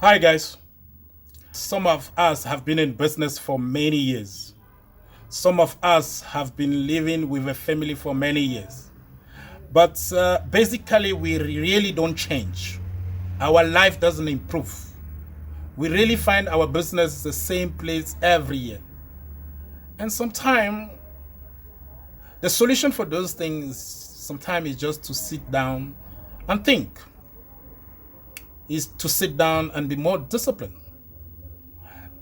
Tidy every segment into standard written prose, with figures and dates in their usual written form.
Hi guys. Some of us have been in business for many years. Some of us have been living with a family for many years. But basically, we really don't change. Our life doesn't improve. We really find our business the same place every year. And sometimes the solution for those things sometimes is just to sit down and think. Is to sit down and be more disciplined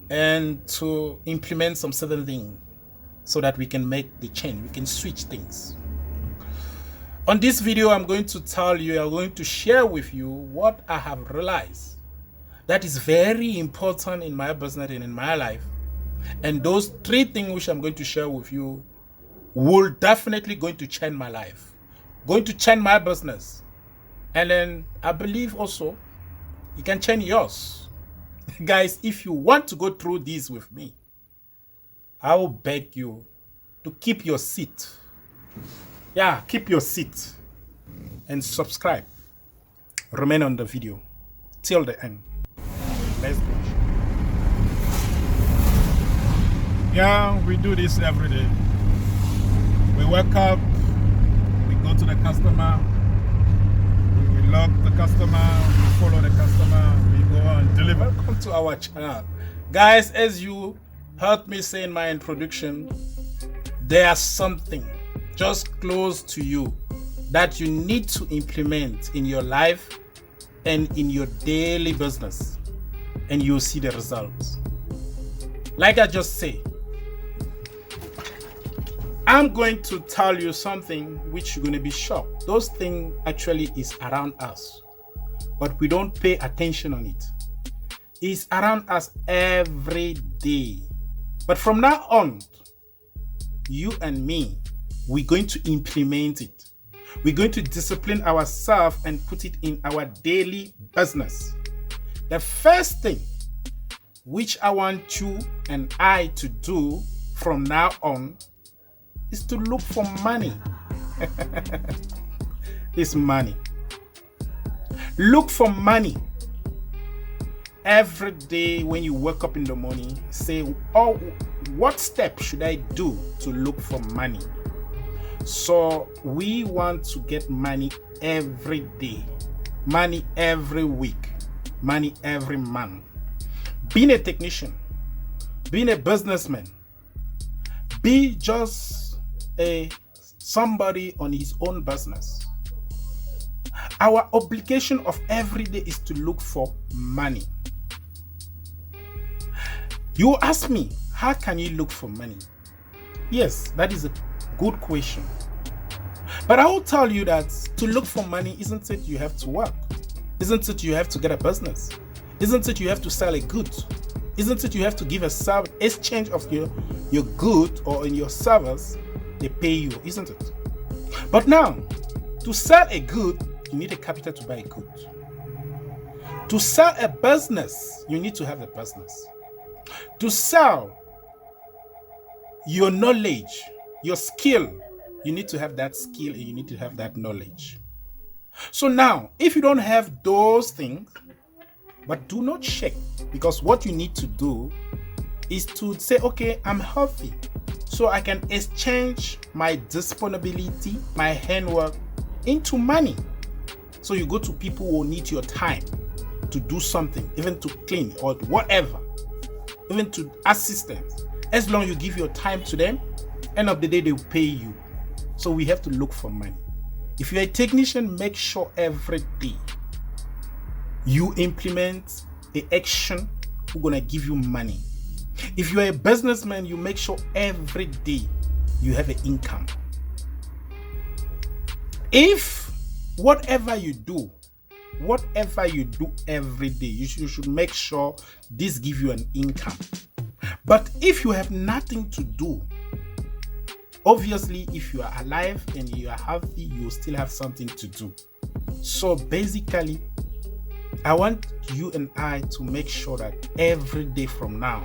and to implement some certain thing so that we can make the change, we can switch things. On this video, I'm going to share with you what I have realized that is very important in my business and in my life. And those three things which I'm going to share with you will definitely going to change my life, going to change my business. And then I believe also you can change yours. Guys, if you want to go through this with me, I will beg you to keep your seat. Yeah, keep your seat and subscribe. Remain on the video till the end. Let's go. Yeah, we do this every day. We wake up, we go to the customer, we log the customer, we follow the customer, we go and deliver. Welcome to our channel. Guys, as you heard me say in my introduction, there's something just close to you that you need to implement in your life and in your daily business, and you'll see the results. Like I just say, I'm going to tell you something which you're going to be shocked. Those things actually is around us, but we don't pay attention on it. It's around us every day. But from now on, you and me, we're going to implement it. We're going to discipline ourselves and put it in our daily business. The first thing which I want you and I to do from now on is to look for money. It's money. Look for money. Every day when you wake up in the morning, say, oh, what step should I do to look for money? So we want to get money every day, money every week, money every month. Being a technician, being a businessman, be just somebody on his own business. Our obligation of every day is to look for money. You ask me, how can you look for money? Yes, that is a good question. But I will tell you that to look for money, isn't it you have to work? Isn't it you have to get a business? Isn't it you have to sell a good? Isn't it you have to give a service, exchange of your good or in your service, they pay you, isn't it? But now, to sell a good, you need a capital to buy a good. To sell a business, you need to have a business. To sell your knowledge, your skill, you need to have that skill and you need to have that knowledge. So now, if you don't have those things, but do not shake, because what you need to do is to say, okay, I'm healthy, so I can exchange my disponibility, my handwork into money. So you go to people who need your time to do something, even to clean or whatever, even to assistance. As long as you give your time to them, end of the day, they will pay you. So we have to look for money. If you're a technician, make sure every day you implement an action who's gonna give you money. If you're a businessman, you make sure every day you have an income. If whatever you do every day, you should make sure this gives you an income. But if you have nothing to do, obviously, if you are alive and you are healthy, you still have something to do. So basically, I want you and I to make sure that every day from now,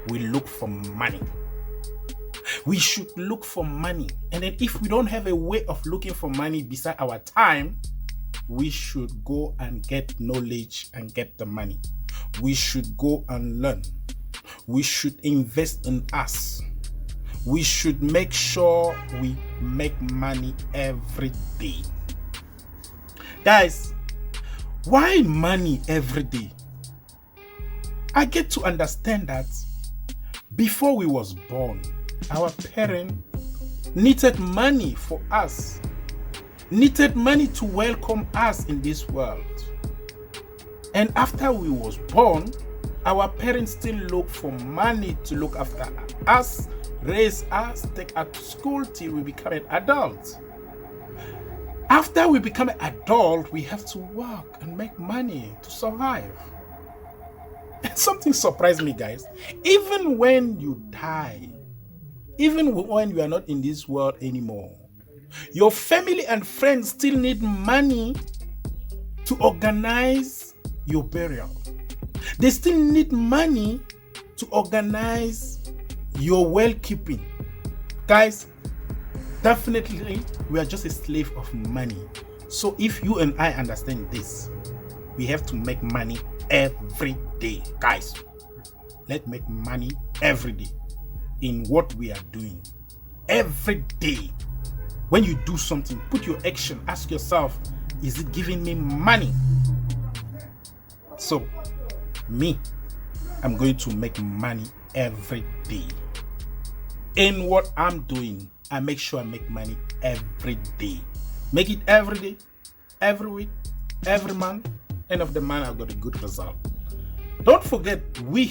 we look for money. We should look for money. And then if we don't have a way of looking for money beside our time, we should go and get knowledge and get the money. we should go and learn. We should invest in us. We should make sure we make money every day. Guys, why money every day? I get to understand that before we was born, our parents needed money for us, needed money to welcome us in this world. And after we was born, our parents still look for money to look after us, raise us, take us to school till we become an adult. After we become an adult, we have to work and make money to survive. And something surprised me, guys. Even when you die, even when you are not in this world anymore, your family and friends still need money to organize your burial. They still need money to organize your well-keeping. Guys, definitely we are just a slave of money. So if you and I understand this, we have to make money every day. Guys, let's make money every day in what we are doing. Every day. When you do something, put your action, ask yourself, is it giving me money? So, me, I'm going to make money every day. In what I'm doing, I make sure I make money every day. Make it every day, every week, every month. End of the month, I've got a good result. Don't forget, we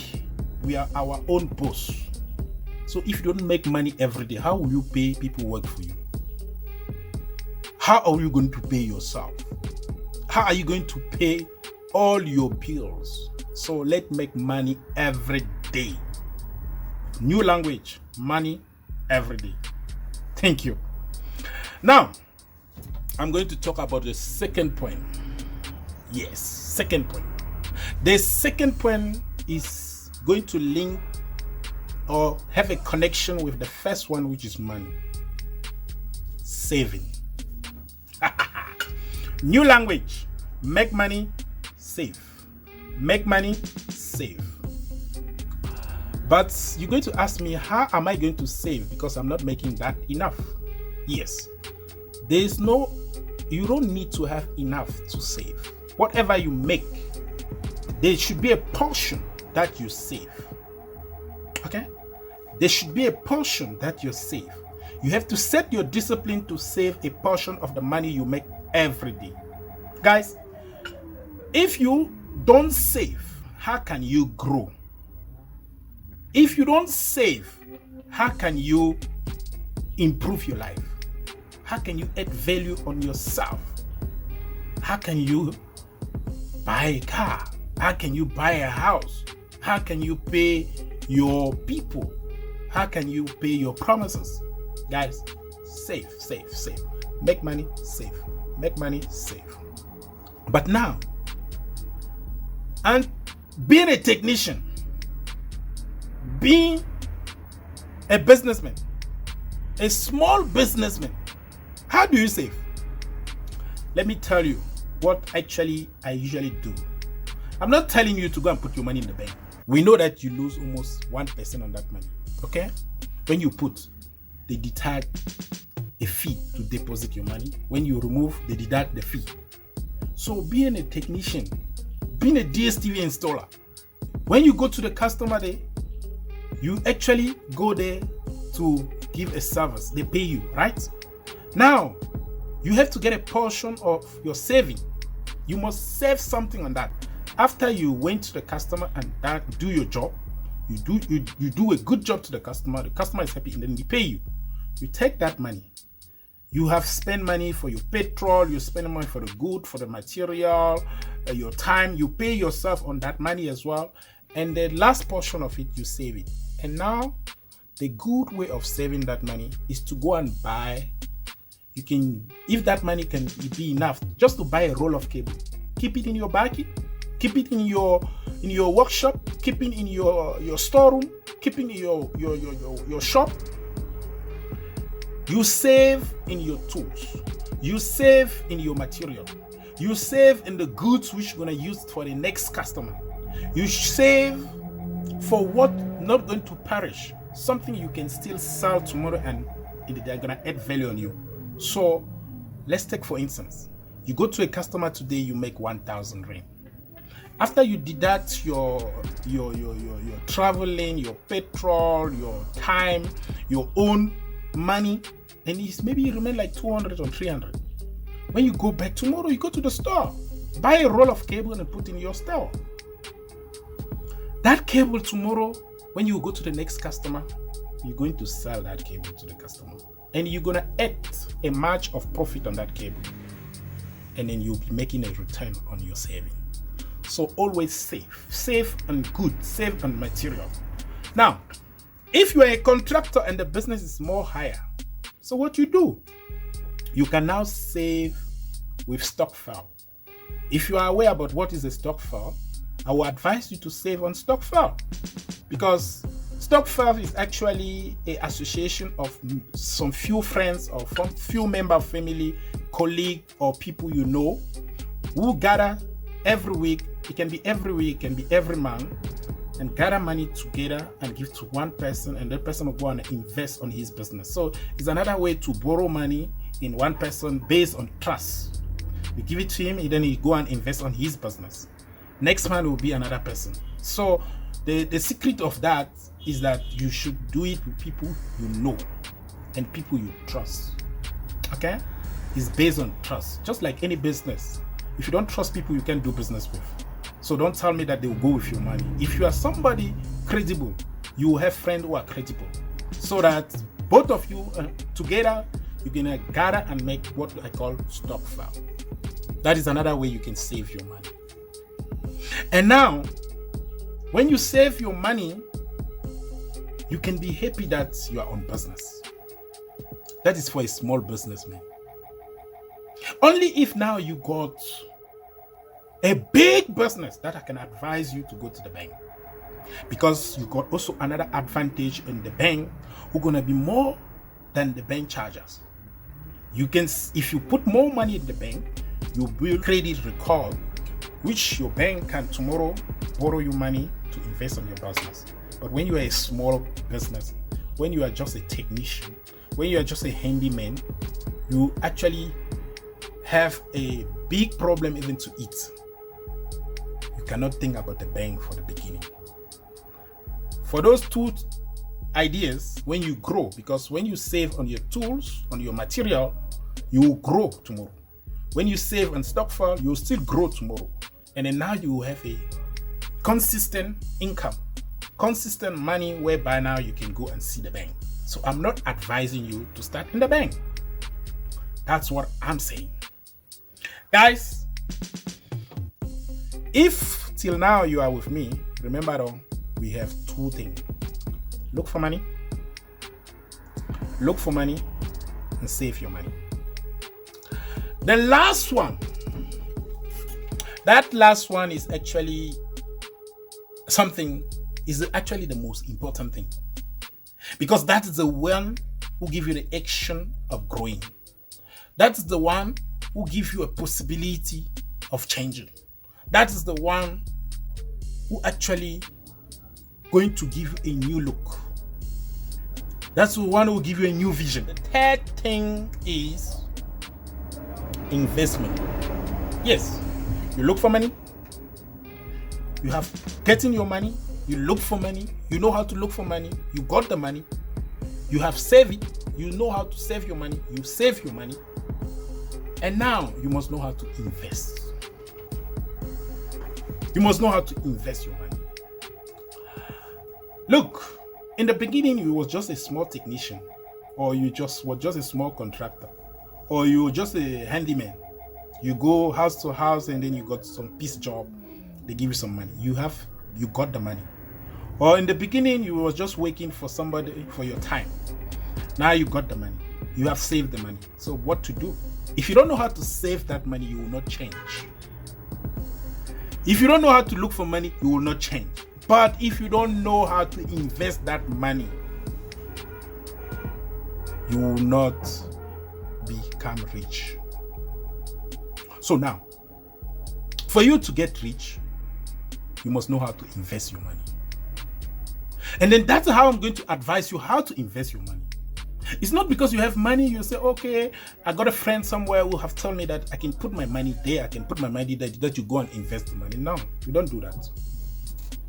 are our own boss. So if you don't make money every day, how will you pay people who work for you? How are you going to pay yourself? How are you going to pay all your bills? So let's make money every day. New language, money every day. Thank you. Now, I'm going to talk about the second point. Yes, second point. The second point is going to link or have a connection with the first one, which is money. Saving. New language. Make money, save. Make money, save. But you're going to ask me, how am I going to save? Because I'm not making that enough. Yes. You don't need to have enough to save. Whatever you make, there should be a portion that you save. Okay? There should be a portion that you save. You have to set your discipline to save a portion of the money you make every day. Guys, if you don't save, how can you grow? If you don't save, how can you improve your life? How can you add value on yourself? How can you buy a car? How can you buy a house? How can you pay your people? How can you pay your promises? Guys, save. Make money, save. Make money, save. But now, and being a technician, being a businessman, a small businessman, how do you save? Let me tell you what actually I usually do. I'm not telling you to go and put your money in the bank. We know that you lose almost 1% on that money. Okay? When you put, they deduct a fee to deposit your money. When you remove, they deduct the fee. So being a technician, being a dstv installer, when you go to the customer there, you actually go there to give a service. They pay you, right? Now, you have to get a portion of your saving. You must save something on that. After you went to the customer and do your job, you do a good job to the customer is happy, and then they pay you. You take that money. You have spent money for your petrol, you spend money for the good, for the material, your time. You pay yourself on that money as well. And the last portion of it, you save it. And now, the good way of saving that money is to go and buy. You can, if that money can be enough, just to buy a roll of cable. Keep it in your bucket, keep it in your workshop, keep it in your storeroom, keep it in your shop. You save in your tools. You save in your material. You save in the goods which you're going to use for the next customer. You save for what not going to perish, something you can still sell tomorrow and they're gonna add value on you. So let's take for instance, you go to a customer today, you make 1,000 rand. After you deduct your traveling, your petrol, your time, your own money, and maybe you remain like 200 or 300. When you go back tomorrow, you go to the store, buy a roll of cable and put in your store. That cable tomorrow, when you go to the next customer, you're going to sell that cable to the customer. And you're going to add a much of profit on that cable. And then you'll be making a return on your saving. So always save on good, save on material. Now, if you are a contractor and the business is more higher, so what you do, you can now save with stock file. If you are aware about what is a stock file, I will advise you to save on stock file, because stock file is actually an association of some few friends or from few member of family, colleague, or people you know who gather every week. It can be every week, it can be every month, and gather money together and give to one person, and that person will go and invest on his business. So it's another way to borrow money in one person based on trust. You give it to him, and then he go and invest on his business. Next man will be another person. So the secret of that is that you should do it with people you know and people you trust. Okay? It's based on trust. Just like any business. If you don't trust people you can't do business with. So don't tell me that they will go with your money. If you are somebody credible, you will have friends who are credible. So that both of you together, you're going to gather and make what I call stock file. That is another way you can save your money. And now, when you save your money, you can be happy that you are on business. That is for a small businessman. Only if now you got a big business that I can advise you to go to the bank. Because you got also another advantage in the bank who's going to be more than the bank charges. You can, if you put more money in the bank, you build credit record, which your bank can tomorrow borrow you money to invest on your business. But when you are a small business, when you are just a technician, when you are just a handyman, you actually have a big problem even to eat. You cannot think about the bank for the beginning. For those two ideas, when you grow, because when you save on your tools, on your material, you will grow tomorrow. When you save on stock file, you will still grow tomorrow. And then now you will have a consistent income, consistent money, whereby now you can go and see the bank. So I'm not advising you to start in the bank. That's what I'm saying. Guys, if till now you are with me, remember though, we have two things. Look for money and save your money. The last one, that last one is actually actually the most important thing, because that is the one who gives you the action of growing. That's the one who gives you a possibility of changing. That is the one who actually going to give you a new look. That's the one who will give you a new vision. The third thing is investment. Yes, you look for money. You have getting your money. You look for money. You know how to look for money. You got the money. You have saved it. You know how to save your money. You save your money. And now you must know how to invest. You must know how to invest your money. Look, in the beginning, you was just a small technician, or you just were just a small contractor, or you were just a handyman. You go house to house and then you got some piece job. They give you some money. You got the money. Or in the beginning, you was just waiting for somebody for your time. Now you got the money. You have saved the money. So what to do? If you don't know how to save that money, you will not change. If you don't know how to look for money, you will not change. But if you don't know how to invest that money, you will not become rich. So now, for you to get rich, you must know how to invest your money. And then that's how I'm going to advise you how to invest your money. It's not because you have money, you say, okay, I got a friend somewhere who have told me that I can put my money there, I can put my money there, that you go and invest the money. No, you don't do that.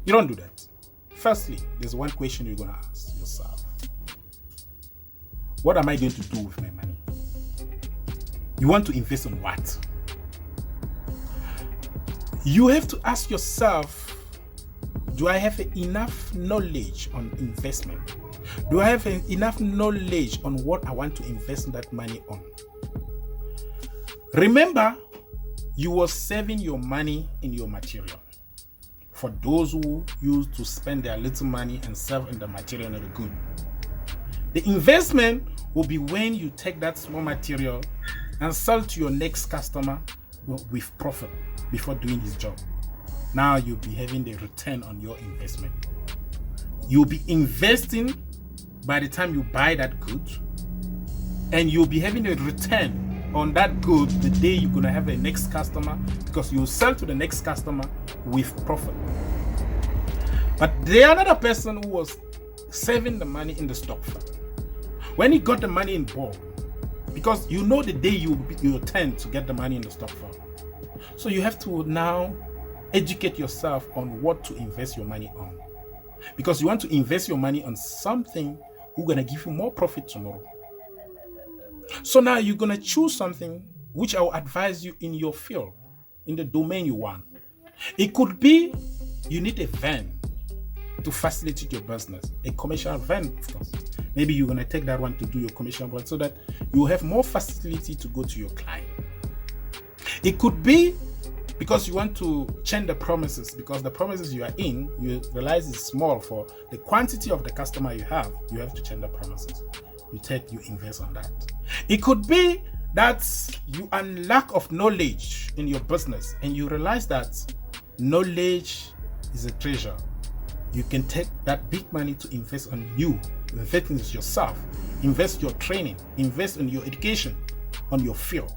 You don't do that. Firstly, there's one question you're going to ask yourself. What am I going to do with my money? You want to invest on what? You have to ask yourself, do I have enough knowledge on investment? Do I have enough knowledge on what I want to invest that money on? Remember, you were saving your money in your material. For those who used to spend their little money and save in the material and the good. The investment will be when you take that small material and sell to your next customer with profit before doing his job. Now you'll be having the return on your investment. You'll be investing by the time you buy that good, and you'll be having a return on that good the day you're going to have a next customer, because you'll sell to the next customer with profit. But there another person who was saving the money in the stock fund. When he got the money in bulk, because you know the day you tend to get the money in the stock fund. So you have to now educate yourself on what to invest your money on, because you want to invest your money on something who's going to give you more profit tomorrow. So now you're going to choose something which I will advise you in your field, in the domain you want. It could be you need a van to facilitate your business, a commercial van, of course. Maybe you're going to take that one to do your commercial one so that you have more facility to go to your client. It could be because you want to change the premises, because the premises you are in, you realize it's small for the quantity of the customer you have to change the premises. You invest on that. It could be that you are in lack of knowledge in your business and you realize that knowledge is a treasure. You can take that big money to invest on you, invest in yourself, invest your training, invest in your education, on your field,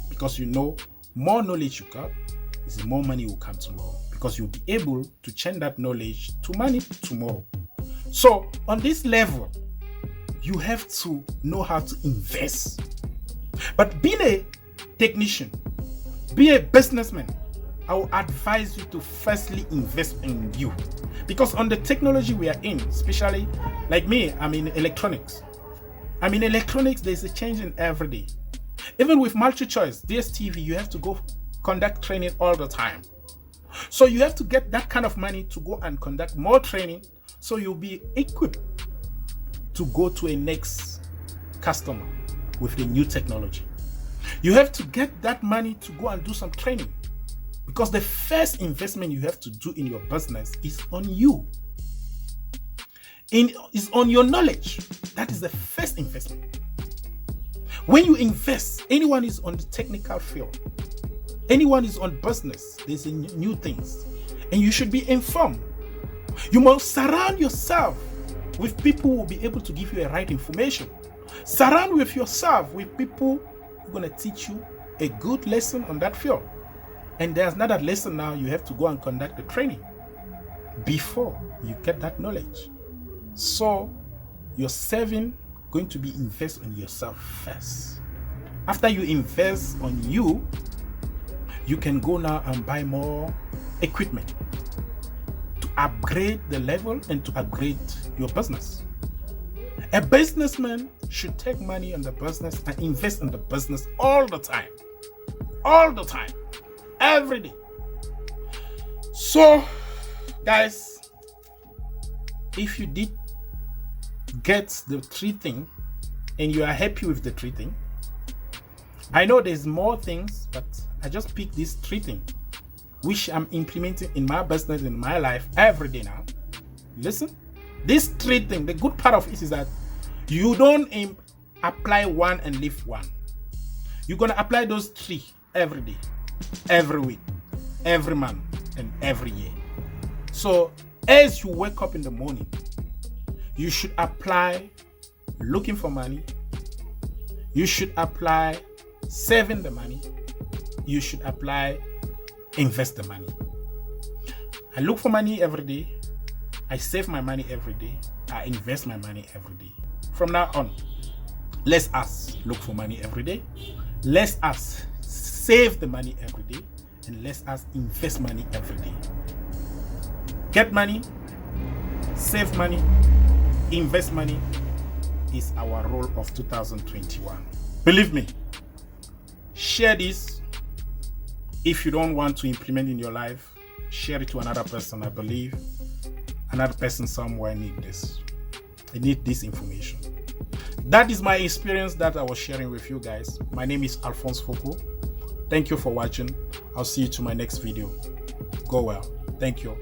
because you know more knowledge you got, is more money will come tomorrow, because you'll be able to change that knowledge to money tomorrow. So on this level, you have to know how to invest. But being a technician, be a businessman, I will advise you to firstly invest in you. Because on the technology we are in, especially like me, I'm in electronics. There's a change in every day. Even with multi-choice, dstv, you have to go conduct training all the time. So you have to get that kind of money to go and conduct more training, so you'll be equipped to go to a next customer with the new technology. You have to get that money to go and do some training, because the first investment you have to do in your business is on you. Is on your knowledge. That is the first investment. When you invest, anyone is on the technical field, anyone is on business, there's new things, and you should be informed. You must surround yourself with people who will be able to give you the right information. Surround with yourself with people who are going to teach you a good lesson on that field. And there's another lesson now, you have to go and conduct the training before you get that knowledge. So your saving going to be invest on yourself first. After you invest on you, you can go now and buy more equipment to upgrade the level and to upgrade your business. A businessman should take money on the business and invest in the business all the time. All the time. Every day. So, guys, if you did get the 3 things and you are happy with the 3 things, I know there's more things, but I just picked these 3 things which I'm implementing in my business, in my life every day now. Listen, these 3 things, the good part of it is that you don't apply one and leave one. You're going to apply those 3 every day, every week, every month, and every year. So as you wake up in the morning, you should apply looking for money. You should apply saving the money. You should apply invest the money. I look for money every day. I save my money every day. I invest my money every day. From now on, let us look for money every day. Let us save the money every day. And let us invest money every day. Get money, save money, invest money is our role of 2021. Believe me, share this. If you don't want to implement in your life, share it to another person. I believe another person somewhere need this. They need this information. That is my experience that I was sharing with you guys. My name is Alphonse Foucault. Thank you for watching. I'll see you to my next video. Go well. Thank you.